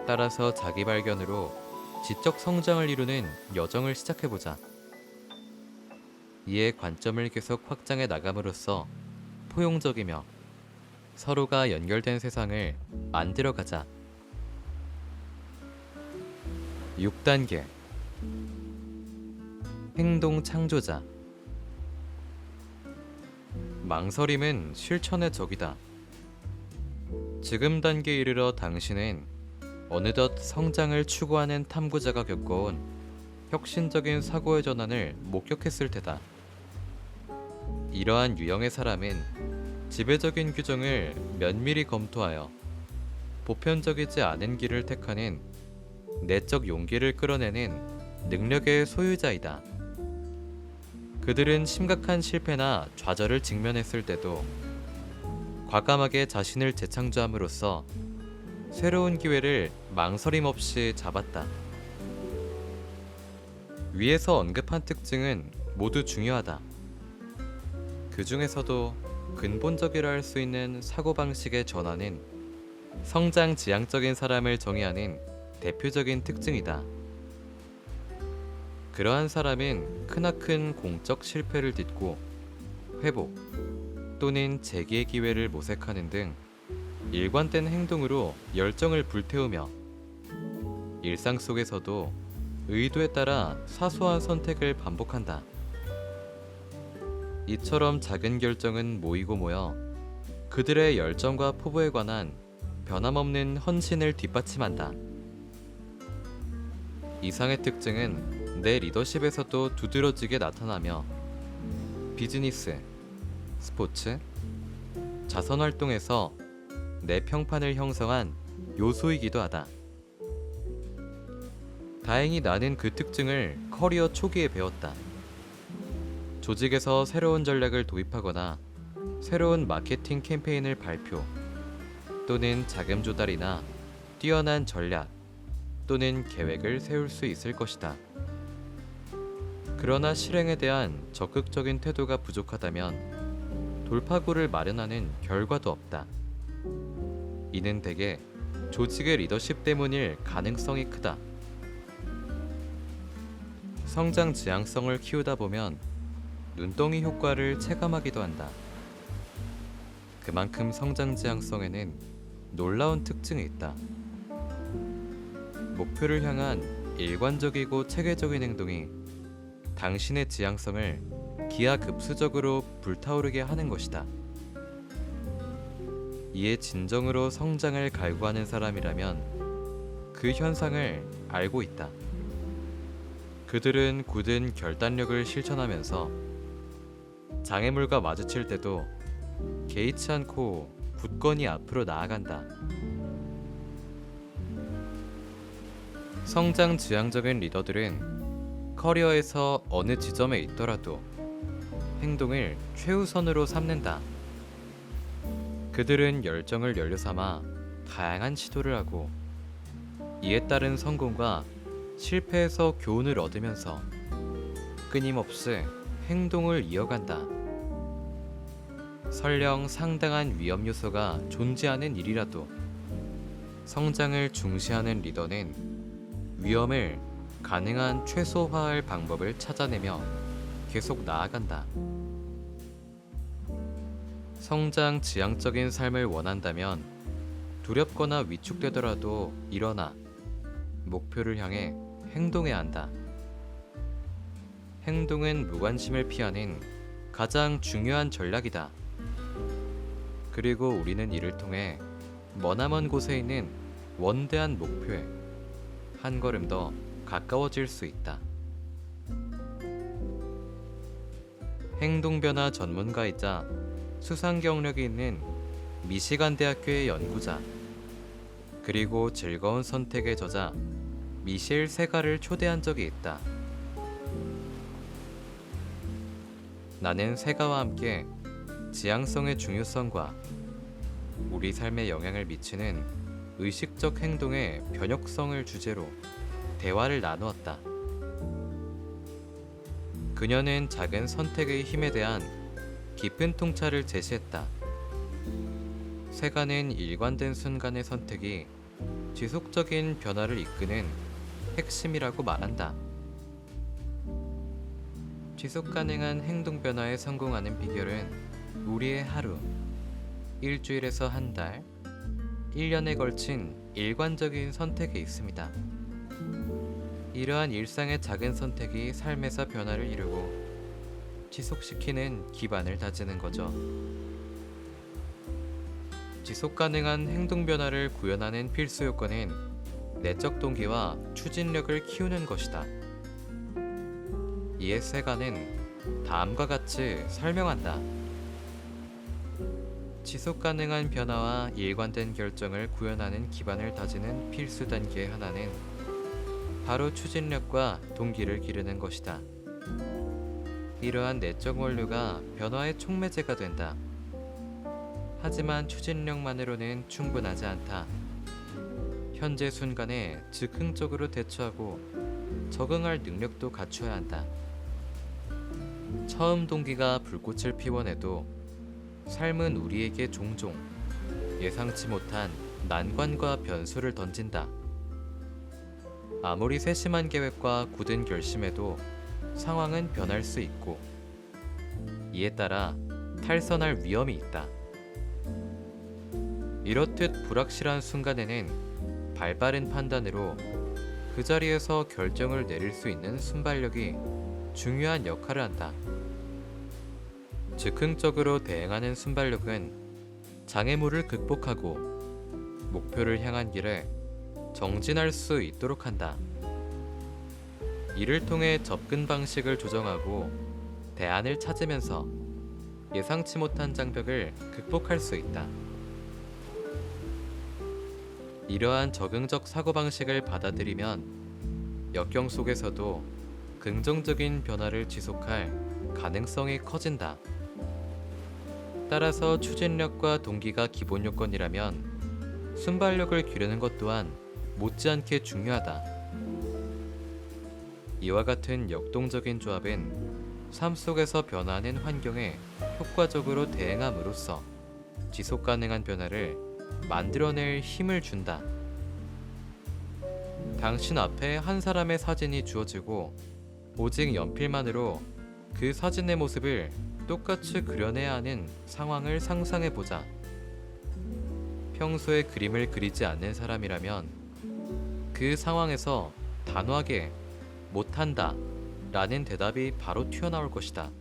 따라서 자기 발견으로 지적 성장을 이루는 여정을 시작해보자. 이의 관점을 계속 확장해 나감으로써 포용적이며 서로가 연결된 세상을 만들어가자. 6단계 행동 창조자. 망설임은 실천의 적이다. 지금 단계에 이르러 당신은 어느덧 성장을 추구하는 탐구자가 겪어온 혁신적인 사고의 전환을 목격했을 테다. 이러한 유형의 사람은 지배적인 규정을 면밀히 검토하여 보편적이지 않은 길을 택하는 내적 용기를 끌어내는 능력의 소유자이다. 그들은 심각한 실패나 좌절을 직면했을 때도 과감하게 자신을 재창조함으로써 새로운 기회를 망설임 없이 잡았다. 위에서 언급한 특징은 모두 중요하다. 그 중에서도 근본적이라 할 수 있는 사고방식의 전환은 성장 지향적인 사람을 정의하는 대표적인 특징이다. 그러한 사람은 크나큰 공적 실패를 딛고 회복, 또는 재기의 기회를 모색하는 등 일관된 행동으로 열정을 불태우며 일상 속에서도 의도에 따라 사소한 선택을 반복한다. 이처럼 작은 결정은 모이고 모여 그들의 열정과 포부에 관한 변함없는 헌신을 뒷받침한다. 이상의 특징은 내 리더십에서도 두드러지게 나타나며 비즈니스, 스포츠, 자선활동에서 내 평판을 형성한 요소이기도 하다. 다행히 나는 그 특징을 커리어 초기에 배웠다. 조직에서 새로운 전략을 도입하거나 새로운 마케팅 캠페인을 발표 또는 자금 조달이나 뛰어난 전략 또는 계획을 세울 수 있을 것이다. 그러나 실행에 대한 적극적인 태도가 부족하다면 돌파구를 마련하는 결과도 없다. 이는 대개 조직의 리더십 때문일 가능성이 크다. 성장 지향성을 키우다 보면 눈덩이 효과를 체감하기도 한다. 그만큼 성장 지향성에는 놀라운 특징이 있다. 목표를 향한 일관적이고 체계적인 행동이 당신의 지향성을 기하급수적으로 불타오르게 하는 것이다. 이에 진정으로 성장을 갈구하는 사람이라면 그 현상을 알고 있다. 그들은 굳은 결단력을 실천하면서 장애물과 마주칠 때도 개의치 않고 굳건히 앞으로 나아간다. 성장 지향적인 리더들은 커리어에서 어느 지점에 있더라도 행동을 최우선으로 삼는다. 그들은 열정을 연료 삼아 다양한 시도를 하고 이에 따른 성공과 실패에서 교훈을 얻으면서 끊임없이 행동을 이어간다. 설령 상당한 위험 요소가 존재하는 일이라도 성장을 중시하는 리더는 위험을 가능한 최소화할 방법을 찾아내며 계속 나아간다. 성장 지향적인 삶을 원한다면 두렵거나 위축되더라도 일어나 목표를 향해 행동해야 한다. 행동은 무관심을 피하는 가장 중요한 전략이다. 그리고 우리는 이를 통해 머나먼 곳에 있는 원대한 목표에 한 걸음 더 가까워질 수 있다. 행동변화 전문가이자 수상 경력이 있는 미시간 대학교의 연구자 그리고 즐거운 선택의 저자 미셸 세가를 초대한 적이 있다. 나는 세가와 함께 지향성의 중요성과 우리 삶에 영향을 미치는 의식적 행동의 변혁성을 주제로 대화를 나누었다. 그녀는 작은 선택의 힘에 대한 깊은 통찰을 제시했다. 세가는 일관된 순간의 선택이 지속적인 변화를 이끄는 핵심이라고 말한다. 지속 가능한 행동 변화에 성공하는 비결은 우리의 하루, 일주일에서 한 달, 1년에 걸친 일관적인 선택에 있습니다. 이러한 일상의 작은 선택이 삶에서 변화를 이루고 지속시키는 기반을 다지는 거죠. 지속 가능한 행동 변화를 구현하는 필수 요건은 내적 동기와 추진력을 키우는 것이다. 이에 세가는 다음과 같이 설명한다. 지속 가능한 변화와 일관된 결정을 구현하는 기반을 다지는 필수 단계의 하나는 바로 추진력과 동기를 기르는 것이다. 이러한 내적 원료가 변화의 촉매제가 된다. 하지만 추진력만으로는 충분하지 않다. 현재 순간에 즉흥적으로 대처하고 적응할 능력도 갖춰야 한다. 처음 동기가 불꽃을 피워내도 삶은 우리에게 종종 예상치 못한 난관과 변수를 던진다. 아무리 세심한 계획과 굳은 결심에도 상황은 변할 수 있고 이에 따라 탈선할 위험이 있다. 이렇듯 불확실한 순간에는 발빠른 판단으로 그 자리에서 결정을 내릴 수 있는 순발력이 중요한 역할을 한다. 즉흥적으로 대응하는 순발력은 장애물을 극복하고 목표를 향한 길에 정진할 수 있도록 한다. 이를 통해 접근 방식을 조정하고 대안을 찾으면서 예상치 못한 장벽을 극복할 수 있다. 이러한 적응적 사고방식을 받아들이면 역경 속에서도 긍정적인 변화를 지속할 가능성이 커진다. 따라서 추진력과 동기가 기본 요건이라면 순발력을 기르는 것 또한 못지않게 중요하다. 이와 같은 역동적인 조합은 삶 속에서 변화하는 환경에 효과적으로 대응함으로써 지속 가능한 변화를 만들어낼 힘을 준다. 당신 앞에 한 사람의 사진이 주어지고 오직 연필만으로 그 사진의 모습을 똑같이 그려내야 하는 상황을 상상해보자. 평소에 그림을 그리지 않는 사람이라면 그 상황에서 단호하게 못한다 라는 대답이 바로 튀어나올 것이다.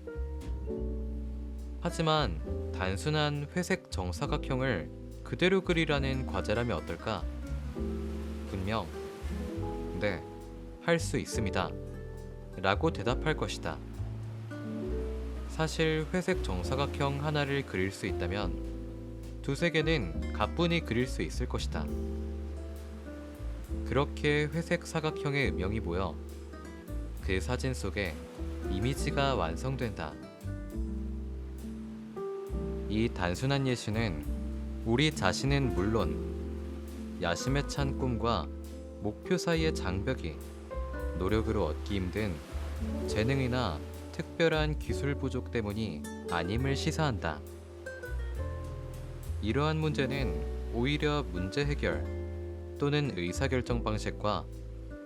하지만 단순한 회색 정사각형을 그대로 그리라는 과제라면 어떨까? 분명 네, 할 수 있습니다 라고 대답할 것이다. 사실 회색 정사각형 하나를 그릴 수 있다면 두세 개는 가뿐히 그릴 수 있을 것이다. 그렇게 회색 사각형의 음영이 모여 그 사진 속에 이미지가 완성된다. 이 단순한 예시는 우리 자신은 물론 야심에 찬 꿈과 목표 사이의 장벽이 노력으로 얻기 힘든 재능이나 특별한 기술 부족 때문이 아님을 시사한다. 이러한 문제는 오히려 문제 해결 또는 의사결정 방식과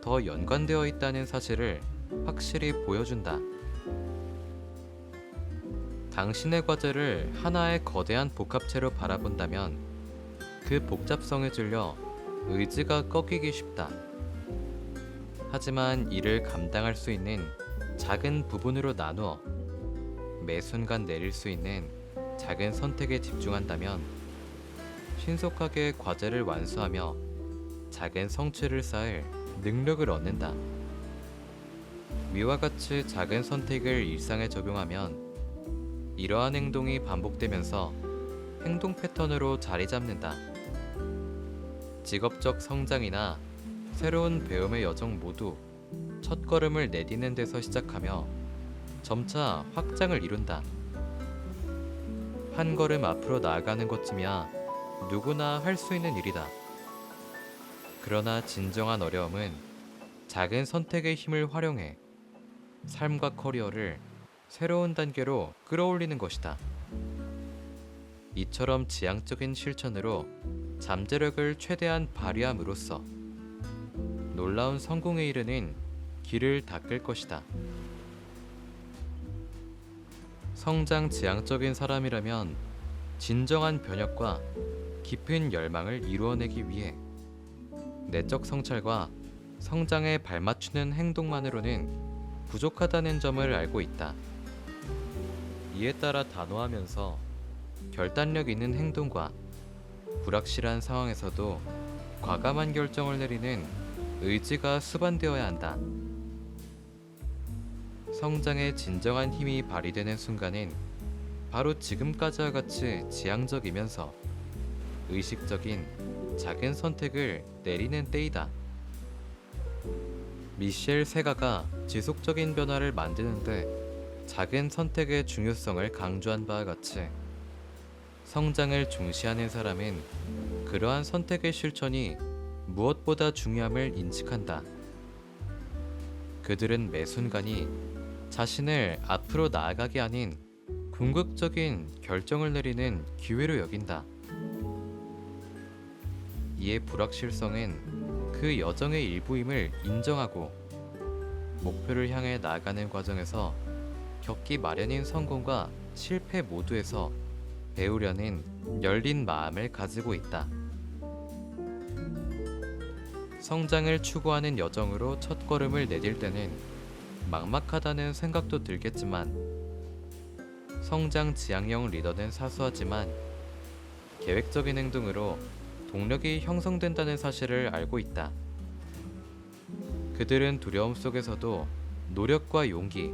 더 연관되어 있다는 사실을 확실히 보여준다. 당신의 과제를 하나의 거대한 복합체로 바라본다면 그 복잡성에 질려 의지가 꺾이기 쉽다. 하지만 이를 감당할 수 있는 작은 부분으로 나누어 매 순간 내릴 수 있는 작은 선택에 집중한다면 신속하게 과제를 완수하며 작은 성취를 쌓을 능력을 얻는다. 위와 같이 작은 선택을 일상에 적용하면 이러한 행동이 반복되면서 행동 패턴으로 자리 잡는다. 직업적 성장이나 새로운 배움의 여정 모두 첫걸음을 내디는 데서 시작하며 점차 확장을 이룬다. 한 걸음 앞으로 나아가는 것쯤이야 누구나 할 수 있는 일이다. 그러나 진정한 어려움은 작은 선택의 힘을 활용해 삶과 커리어를 새로운 단계로 끌어올리는 것이다. 이처럼 지향적인 실천으로 잠재력을 최대한 발휘함으로써 놀라운 성공에 이르는 길을 닦을 것이다. 성장 지향적인 사람이라면 진정한 변혁과 깊은 열망을 이루어내기 위해 내적 성찰과 성장에 발맞추는 행동만으로는 부족하다는 점을 알고 있다. 이에 따라 단호하면서 결단력 있는 행동과 불확실한 상황에서도 과감한 결정을 내리는 의지가 수반되어야 한다. 성장의 진정한 힘이 발휘되는 순간은 바로 지금까지와 같이 지향적이면서 의식적인 작은 선택을 내리는 때이다. 미셸 세가가 지속적인 변화를 만드는데 작은 선택의 중요성을 강조한 바와 같이 성장을 중시하는 사람은 그러한 선택의 실천이 무엇보다 중요함을 인식한다. 그들은 매 순간이 자신을 앞으로 나아가게 하는 궁극적인 결정을 내리는 기회로 여긴다. 이에 불확실성은 그 여정의 일부임을 인정하고 목표를 향해 나아가는 과정에서 겪기 마련인 성공과 실패 모두에서 배우려는 열린 마음을 가지고 있다. 성장을 추구하는 여정으로 첫걸음을 내딜 때는 막막하다는 생각도 들겠지만, 성장 지향형 리더는 사수하지만 계획적인 행동으로 동력이 형성된다는 사실을 알고 있다. 그들은 두려움 속에서도 노력과 용기,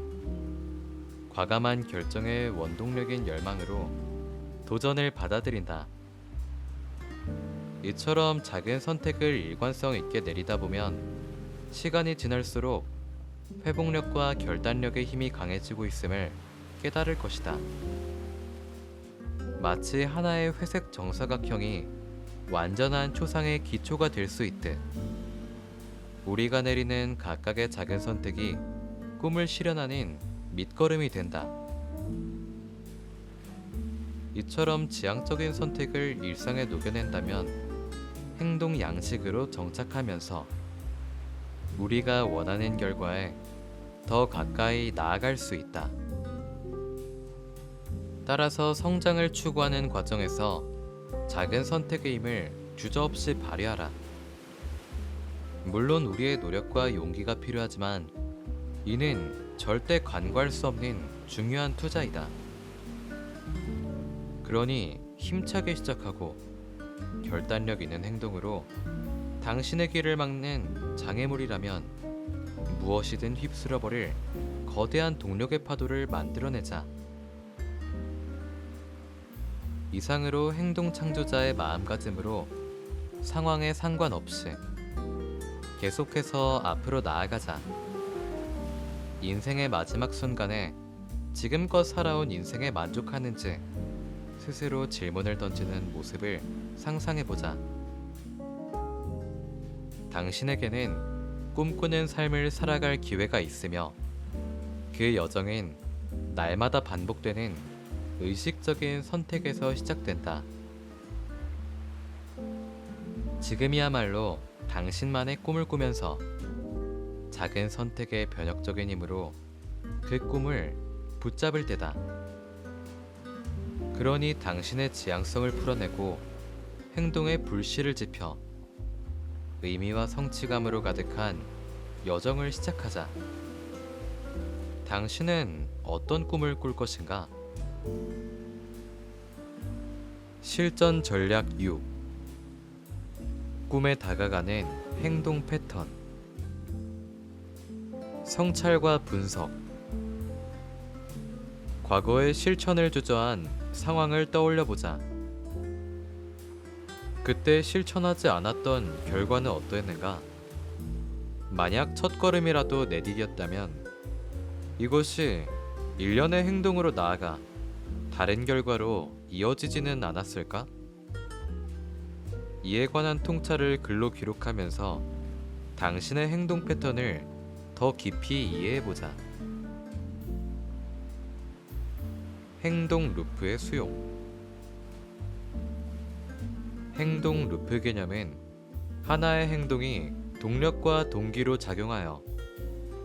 과감한 결정의 원동력인 열망으로 도전을 받아들인다. 이처럼 작은 선택을 일관성 있게 내리다 보면 시간이 지날수록 회복력과 결단력의 힘이 강해지고 있음을 깨달을 것이다. 마치 하나의 회색 정사각형이 완전한 초상의 기초가 될 수 있듯, 우리가 내리는 각각의 작은 선택이 꿈을 실현하는 밑거름이 된다. 이처럼 지향적인 선택을 일상에 녹여낸다면 행동 양식으로 정착하면서 우리가 원하는 결과에 더 가까이 나아갈 수 있다. 따라서 성장을 추구하는 과정에서 작은 선택의 힘을 주저없이 발휘하라. 물론 우리의 노력과 용기가 필요하지만 이는 절대 간과할 수 없는 중요한 투자이다. 그러니 힘차게 시작하고 결단력 있는 행동으로 당신의 길을 막는 장애물이라면 무엇이든 휩쓸어버릴 거대한 동력의 파도를 만들어내자. 이상으로 행동 창조자의 마음가짐으로 상황에 상관없이 계속해서 앞으로 나아가자. 인생의 마지막 순간에 지금껏 살아온 인생에 만족하는지 스스로 질문을 던지는 모습을 상상해보자. 당신에게는 꿈꾸는 삶을 살아갈 기회가 있으며 그 여정은 날마다 반복되는 의식적인 선택에서 시작된다. 지금이야말로 당신만의 꿈을 꾸면서 작은 선택의 변혁적인 힘으로 그 꿈을 붙잡을 때다. 그러니 당신의 지향성을 풀어내고 행동의 불씨를 지펴 의미와 성취감으로 가득한 여정을 시작하자. 당신은 어떤 꿈을 꿀 것인가? 실전 전략 6. 꿈에 다가가는 행동 패턴. 성찰과 분석. 과거의 실천을 주저한 상황을 떠올려보자. 그때 실천하지 않았던 결과는 어떠했는가? 만약 첫걸음이라도 내디뎠다면 이것이 일련의 행동으로 나아가 다른 결과로 이어지지는 않았을까? 이에 관한 통찰을 글로 기록하면서 당신의 행동 패턴을 더 깊이 이해해보자. 행동 루프의 수용. 행동 루프 개념은 하나의 행동이 동력과 동기로 작용하여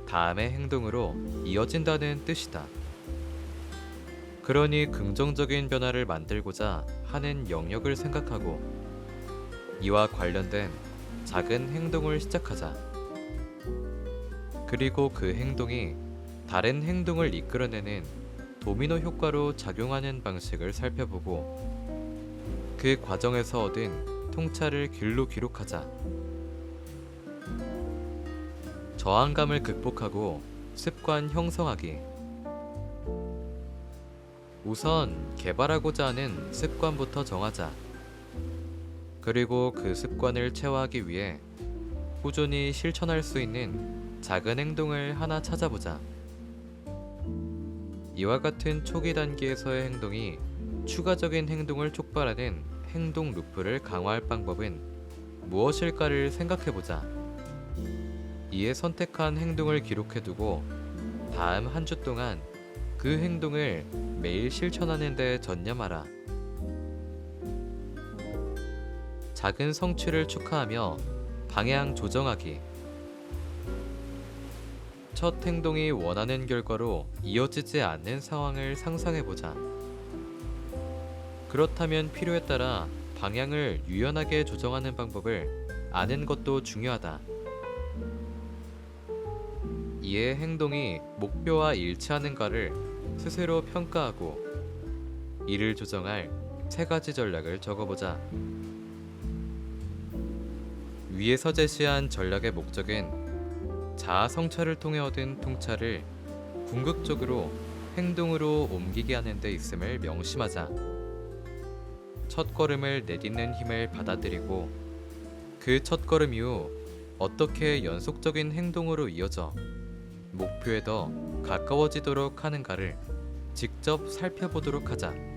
다음의 행동으로 이어진다는 뜻이다. 그러니 긍정적인 변화를 만들고자 하는 영역을 생각하고 이와 관련된 작은 행동을 시작하자. 그리고 그 행동이 다른 행동을 이끌어내는 도미노 효과로 작용하는 방식을 살펴보고 그 과정에서 얻은 통찰을 글로 기록하자. 저항감을 극복하고 습관 형성하기. 우선 개발하고자 하는 습관부터 정하자. 그리고 그 습관을 체화하기 위해 꾸준히 실천할 수 있는 작은 행동을 하나 찾아보자. 이와 같은 초기 단계에서의 행동이 추가적인 행동을 촉발하는 행동 루프를 강화할 방법은 무엇일까를 생각해보자. 이에 선택한 행동을 기록해두고 다음 한 주 동안 그 행동을 매일 실천하는 데 전념하라. 작은 성취를 축하하며 방향 조정하기. 첫 행동이 원하는 결과로 이어지지 않는 상황을 상상해보자. 그렇다면 필요에 따라 방향을 유연하게 조정하는 방법을 아는 것도 중요하다. 이에 행동이 목표와 일치하는가를 스스로 평가하고 이를 조정할 3가지 전략을 적어보자. 위에서 제시한 전략의 목적은 자아 성찰을 통해 얻은 통찰을 궁극적으로 행동으로 옮기게 하는 데 있음을 명심하자. 첫 걸음을 내딛는 힘을 받아들이고 그 첫 걸음 이후 어떻게 연속적인 행동으로 이어져 목표에 더 가까워지도록 하는가를 직접 살펴보도록 하자.